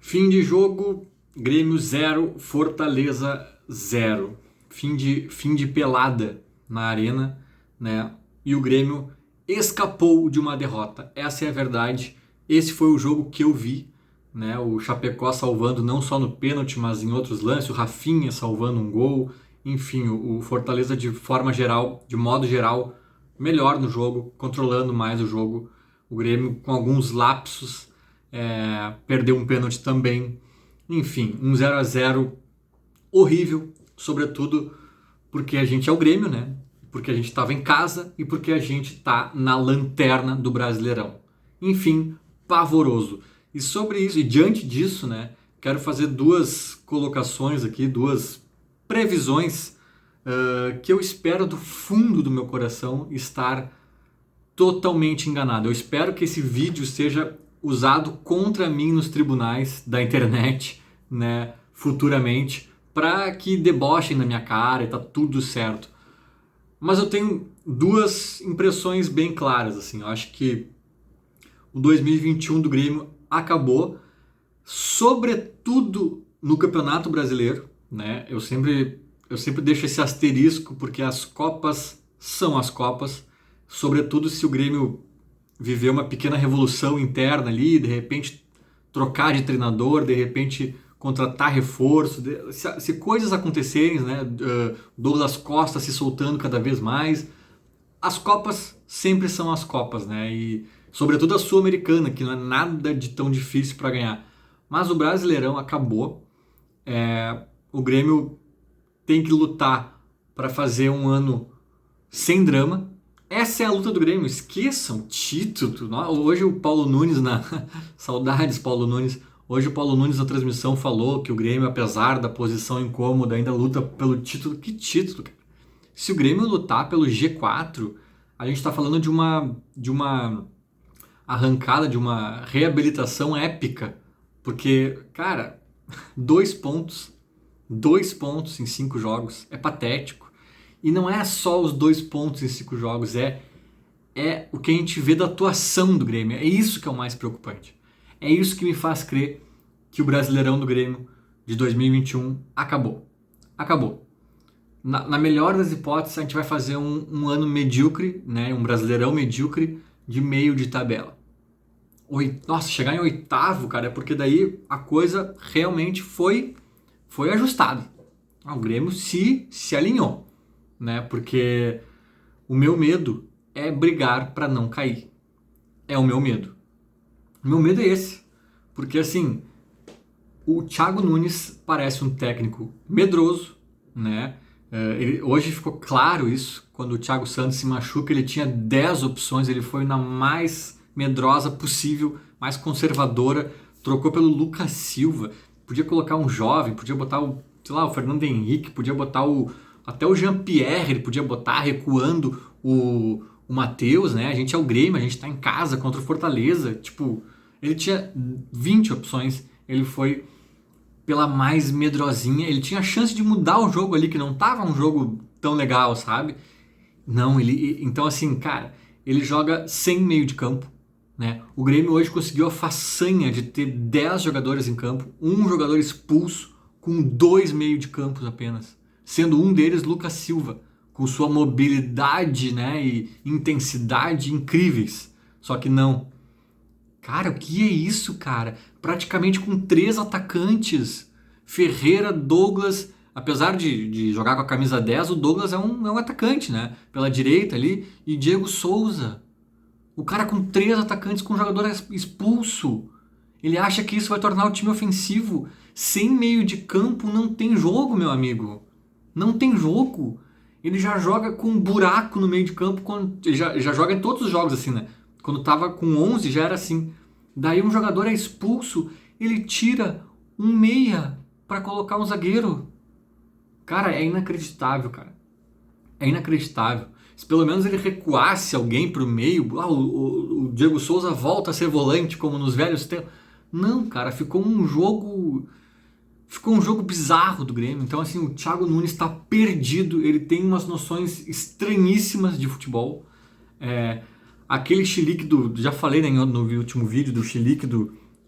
Fim de jogo, Grêmio 0, Fortaleza 0. Fim de pelada na arena, né? E o Grêmio escapou de uma derrota. Essa é a verdade. Esse foi o jogo que eu vi, né? O Chapecó salvando não só no pênalti, mas em outros lances. O Rafinha salvando um gol. Enfim, o Fortaleza de forma geral, de modo geral, melhor no jogo, controlando mais o jogo. O Grêmio com alguns lapsos, perdeu um pênalti também. Enfim, um 0-0 horrível, sobretudo porque a gente é o Grêmio, né? Porque a gente estava em casa e porque a gente está na lanterna do Brasileirão. Enfim, pavoroso. E sobre isso, e diante disso, né, quero fazer duas colocações aqui, duas previsões que eu espero do fundo do meu coração estar totalmente enganado. Eu espero que esse vídeo seja usado contra mim nos tribunais da internet, né, futuramente, para que debochem na minha cara e tá tudo certo. Mas eu tenho duas impressões bem claras, assim. Eu acho que o 2021 do Grêmio acabou, sobretudo no Campeonato Brasileiro, né? Eu sempre deixo esse asterisco porque as Copas são as Copas, sobretudo se o Grêmio viver uma pequena revolução interna ali, de repente trocar de treinador, de repente contratar reforço, se coisas acontecerem, né? Douglas Costa se soltando cada vez mais, as Copas sempre são as Copas, né? E sobretudo a Sul-Americana, que não é nada de tão difícil para ganhar. Mas o Brasileirão acabou. O Grêmio tem que lutar para fazer um ano sem drama. Essa é a luta do Grêmio. Esqueçam título. Hoje o Paulo Nunes saudades Paulo Nunes. Hoje o Paulo Nunes na transmissão falou que o Grêmio, apesar da posição incômoda, ainda luta pelo título. Que título, cara? Se o Grêmio lutar pelo G4, a gente está falando de uma arrancada, de uma reabilitação épica. Porque, cara, 2 pontos em 5 jogos é patético. E não é só os 2 pontos em 5 jogos, é o que a gente vê da atuação do Grêmio. É isso que é o mais preocupante. É isso que me faz crer que o Brasileirão do Grêmio de 2021 acabou. Acabou. Na melhor das hipóteses, a gente vai fazer um ano medíocre, né? Um Brasileirão medíocre de meio de tabela. Nossa, chegar em oitavo, cara, é porque daí a coisa realmente foi ajustada. O Grêmio se alinhou, né? Porque o meu medo é brigar para não cair. É o meu medo. O meu medo é esse. Porque assim, o Thiago Nunes parece um técnico medroso, né? Hoje ficou claro isso. Quando o Thiago Santos se machuca, ele tinha 10 opções, ele foi na mais medrosa possível, mais conservadora, trocou pelo Lucas Silva. Podia colocar um jovem, podia botar o Fernando Henrique, podia botar até o Jean-Pierre, ele podia botar recuando o Matheus, né? A gente é o Grêmio, a gente tá em casa contra o Fortaleza. Tipo, ele tinha 20 opções, ele foi pela mais medrosinha. Ele tinha a chance de mudar o jogo ali, que não tava um jogo tão legal, sabe? Não, então assim, cara, ele joga sem meio de campo, né? O Grêmio hoje conseguiu a façanha de ter 10 jogadores em campo, um jogador expulso, com 2 meio de campos apenas, sendo um deles Lucas Silva, com sua mobilidade, né, e intensidade incríveis. Só que não. Cara, o que é isso, cara? Praticamente com 3 atacantes. Ferreira, Douglas, apesar de jogar com a camisa 10, o Douglas é um atacante, né? Pela direita ali. E Diego Souza. O cara com 3 atacantes com um jogador expulso. Ele acha que isso vai tornar o time ofensivo. Sem meio de campo não tem jogo, meu amigo. Não tem jogo. Ele já joga com um buraco no meio de campo. Ele já joga em todos os jogos assim, né? Quando tava com 11 já era assim. Daí um jogador é expulso, ele tira um meia para colocar um zagueiro. Cara, é inacreditável, cara. É inacreditável. Se pelo menos ele recuasse alguém pro meio, o Diego Souza volta a ser volante como nos velhos tempos. Não, cara, ficou um jogo bizarro do Grêmio. Então assim, o Thiago Nunes está perdido, ele tem umas noções estranhíssimas de futebol. Aquele chilique já falei, né, no último vídeo do chilique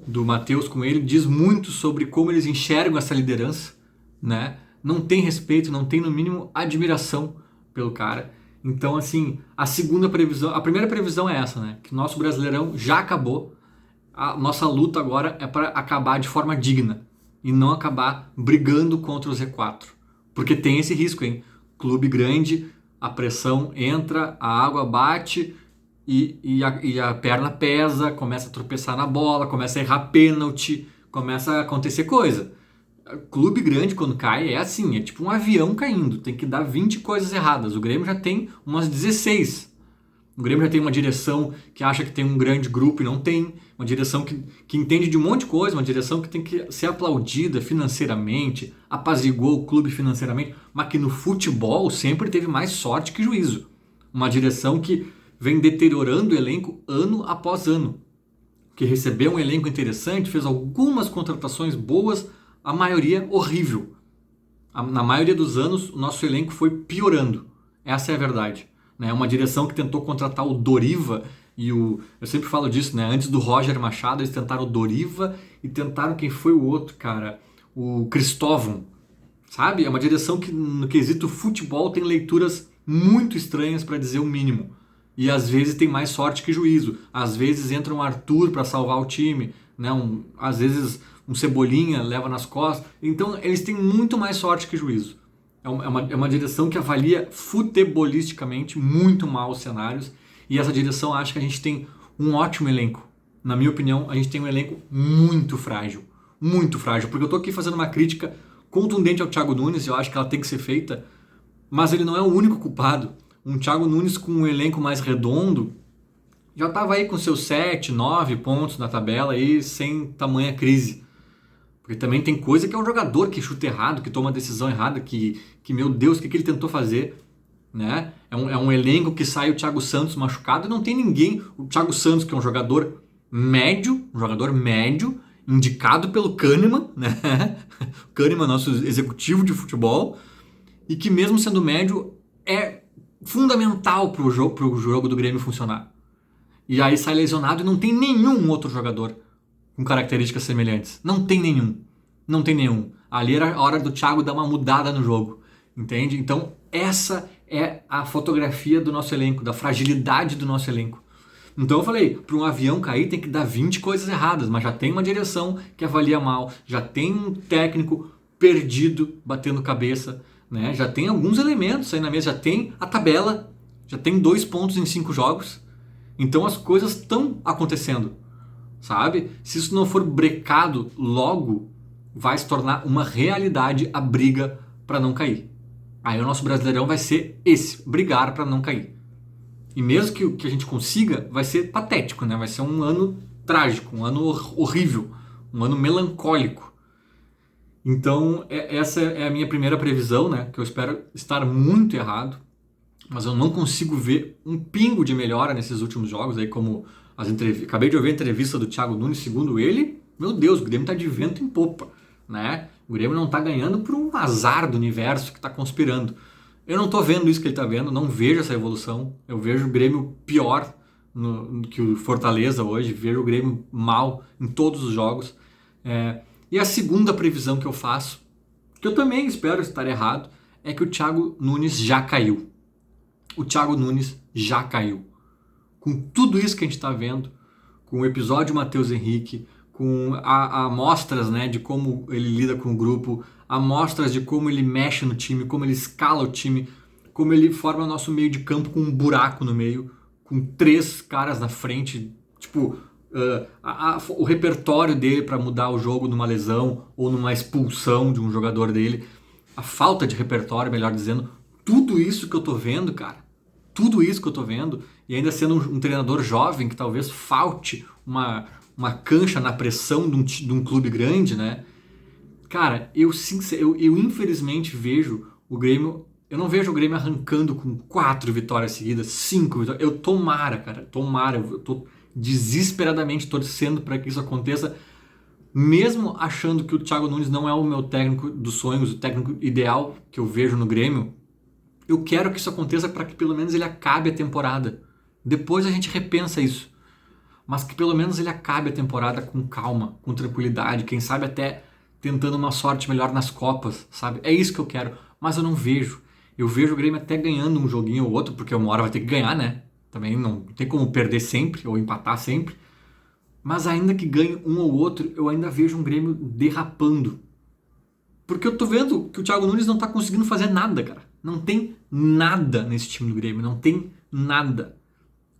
do Matheus com ele diz muito sobre como eles enxergam essa liderança, né? Não tem respeito, não tem no mínimo admiração pelo cara. Então, assim, a primeira previsão é essa, né? Que o nosso Brasileirão já acabou. A nossa luta agora é para acabar de forma digna e não acabar brigando contra o Z4. Porque tem esse risco, hein? Clube grande, a pressão entra, a água bate e a perna pesa, começa a tropeçar na bola, começa a errar pênalti, começa a acontecer coisa. Clube grande, quando cai, é assim, é tipo um avião caindo, tem que dar 20 coisas erradas. O Grêmio já tem umas 16. O Grêmio já tem uma direção que acha que tem um grande grupo e não tem, uma direção que entende de um monte de coisa, uma direção que tem que ser aplaudida financeiramente, apaziguou o clube financeiramente, mas que no futebol sempre teve mais sorte que juízo. Uma direção que vem deteriorando o elenco ano após ano, que recebeu um elenco interessante, fez algumas contratações boas, a maioria horrível. Na maioria dos anos, o nosso elenco foi piorando. Essa é a verdade. É uma direção que tentou contratar o Doriva eu sempre falo disso, né? Antes do Roger Machado, eles tentaram o Doriva e tentaram quem foi o outro, cara? O Cristóvão. Sabe? É uma direção que, no quesito futebol, tem leituras muito estranhas, para dizer o mínimo. E às vezes tem mais sorte que juízo. Às vezes entra um Arthur para salvar o time, né? Às vezes um Cebolinha leva nas costas. Então eles têm muito mais sorte que juízo. É uma direção que avalia futebolisticamente muito mal os cenários. E essa direção acha que a gente tem um ótimo elenco. Na minha opinião, a gente tem um elenco muito frágil. Muito frágil. Porque eu tô aqui fazendo uma crítica contundente ao Thiago Nunes, eu acho que ela tem que ser feita, mas ele não é o único culpado. Um Thiago Nunes com um elenco mais redondo já estava aí com seus 7, 9 pontos na tabela aí, sem tamanha crise. Porque também tem coisa que é um jogador que chuta errado, que toma decisão errada, que meu Deus, o que ele tentou fazer? Né? É um elenco que sai o Thiago Santos machucado e não tem ninguém. O Thiago Santos, que é um jogador médio, indicado pelo Kahneman, né? Kahneman, nosso executivo de futebol, e que mesmo sendo médio, é fundamental pro jogo do Grêmio funcionar. E aí sai lesionado e não tem nenhum outro jogador com características semelhantes. Não tem nenhum. Não tem nenhum. Ali era a hora do Thiago dar uma mudada no jogo. Entende? Então, essa é a fotografia do nosso elenco, da fragilidade do nosso elenco. Então eu falei, para um avião cair tem que dar 20 coisas erradas, mas já tem uma direção que avalia mal, já tem um técnico perdido, batendo cabeça, né? Já tem alguns elementos aí na mesa, já tem a tabela, já tem 2 pontos em 5 jogos. Então as coisas estão acontecendo, sabe? Se isso não for brecado logo, vai se tornar uma realidade a briga para não cair. Aí o nosso Brasileirão vai ser esse, brigar para não cair. E mesmo que a gente consiga, vai ser patético, né? Vai ser um ano trágico, um ano horrível, um ano melancólico. Então, essa é a minha primeira previsão, né? Que eu espero estar muito errado, mas eu não consigo ver um pingo de melhora nesses últimos jogos, aí como acabei de ouvir a entrevista do Thiago Nunes, segundo ele, meu Deus, o Grêmio tá de vento em popa, né? O Grêmio não tá ganhando por um azar do universo que tá conspirando. Eu não tô vendo isso que ele tá vendo, não vejo essa evolução. Eu vejo o Grêmio pior que o Fortaleza hoje, vejo o Grêmio mal em todos os jogos. E a segunda previsão que eu faço, que eu também espero estar errado, é que o Thiago Nunes já caiu. O Thiago Nunes já caiu. Com tudo isso que a gente está vendo, com o episódio Matheus Henrique, com amostras, né, de como ele lida com o grupo, amostras de como ele mexe no time, como ele escala o time, como ele forma o nosso meio de campo com um buraco no meio, com 3 caras na frente, tipo, o repertório dele para mudar o jogo numa lesão ou numa expulsão de um jogador dele, a falta de repertório, melhor dizendo, tudo isso que eu tô vendo, cara, tudo isso que eu tô vendo, e ainda sendo um treinador jovem, que talvez falte uma cancha na pressão de um clube grande, né? Cara, eu infelizmente vejo o Grêmio, eu não vejo o Grêmio arrancando com 4 vitórias seguidas, 5 vitórias. Eu tô desesperadamente torcendo para que isso aconteça, mesmo achando que o Thiago Nunes não é o meu técnico dos sonhos, o técnico ideal que eu vejo no Grêmio. Eu quero que isso aconteça para que pelo menos ele acabe a temporada. Depois a gente repensa isso. mas que pelo menos ele acabe a temporada com calma, com tranquilidade, quem sabe até tentando uma sorte melhor nas Copas, sabe? É isso que eu quero, mas eu não vejo. Eu vejo o Grêmio até ganhando um joguinho ou outro, porque uma hora vai ter que ganhar, né? Também não tem como perder sempre ou empatar sempre. Mas ainda que ganhe um ou outro, eu ainda vejo um Grêmio derrapando. Porque eu tô vendo que o Thiago Nunes não tá conseguindo fazer nada, cara. Não tem nada nesse time do Grêmio, não tem nada.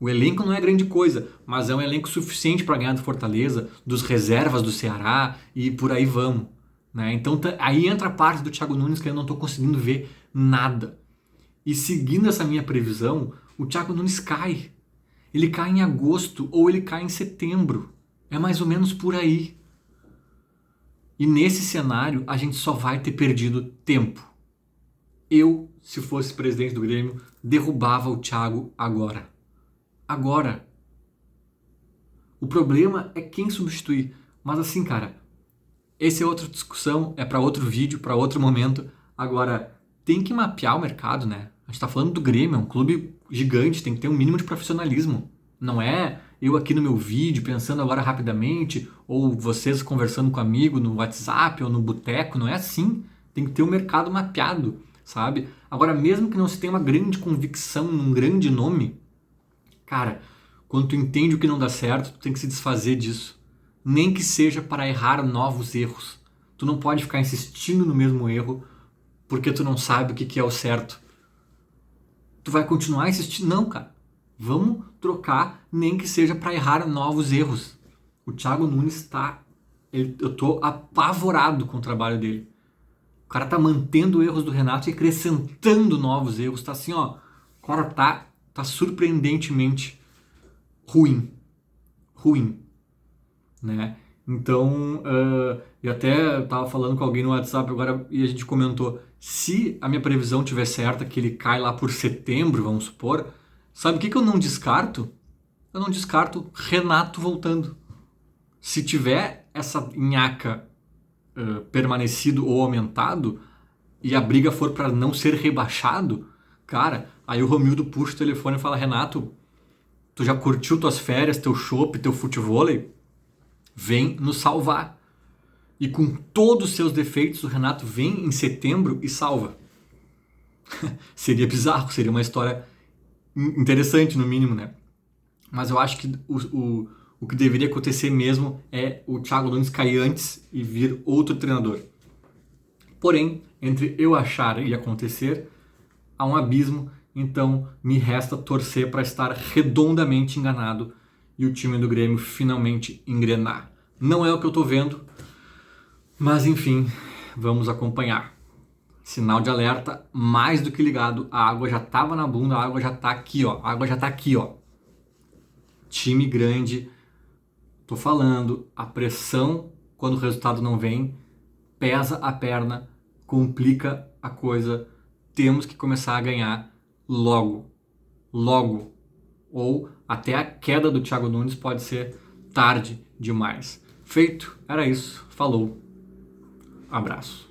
O elenco não é grande coisa, mas é um elenco suficiente para ganhar do Fortaleza, dos reservas do Ceará e por aí vamos. Né? Então aí entra a parte do Thiago Nunes que eu não estou conseguindo ver nada. E seguindo essa minha previsão, o Thiago Nunes cai. Ele cai em agosto ou ele cai em setembro. É mais ou menos por aí. E nesse cenário a gente só vai ter perdido tempo. Eu, se fosse presidente do Grêmio, derrubava o Thiago agora. Agora. O problema é quem substituir. Mas assim, cara, essa é outra discussão, é para outro vídeo, para outro momento. Agora, tem que mapear o mercado, né? A gente tá falando do Grêmio, é um clube gigante, tem que ter um mínimo de profissionalismo. Não é eu aqui no meu vídeo pensando agora rapidamente, ou vocês conversando com um amigo no WhatsApp ou no boteco, não é assim. Tem que ter o mercado mapeado, sabe? Agora, mesmo que não se tenha uma grande convicção num grande nome, cara, quando tu entende o que não dá certo, tu tem que se desfazer disso. Nem que seja para errar novos erros. Tu não pode ficar insistindo no mesmo erro porque tu não sabe o que é o certo. Tu vai continuar insistindo? Não, cara. Vamos trocar, nem que seja para errar novos erros. O Thiago Nunes tá... Eu tô apavorado com o trabalho dele. O cara tá mantendo erros do Renato e acrescentando novos erros. Tá assim, ó. O cara tá surpreendentemente ruim. Ruim. Né? Então, eu até tava falando com alguém no WhatsApp agora e a gente comentou, se a minha previsão tiver certa, que ele cai lá por setembro, vamos supor, sabe o que eu não descarto? Eu não descarto Renato voltando. Se tiver essa nhaca permanecido ou aumentado e a briga for para não ser rebaixado, cara, aí o Romildo puxa o telefone e fala, Renato, tu já curtiu tuas férias, teu chopp, teu futevôlei? Vem nos salvar. E com todos os seus defeitos, o Renato vem em setembro e salva. Seria bizarro, seria uma história interessante no mínimo, né? Mas eu acho que o que deveria acontecer mesmo é o Thiago Nunes cair antes e vir outro treinador. Porém, entre eu achar e acontecer, há um abismo, então me resta torcer para estar redondamente enganado e o time do Grêmio finalmente engrenar. Não é o que eu tô vendo, mas enfim, vamos acompanhar. Sinal de alerta mais do que ligado, a água já tava na bunda, a água já tá aqui, ó. A água já tá aqui, ó. Time grande, tô falando, a pressão quando o resultado não vem, pesa a perna, complica a coisa. Temos que começar a ganhar logo. Logo. Ou até a queda do Thiago Nunes pode ser tarde demais. Feito, era isso. Falou. Abraço.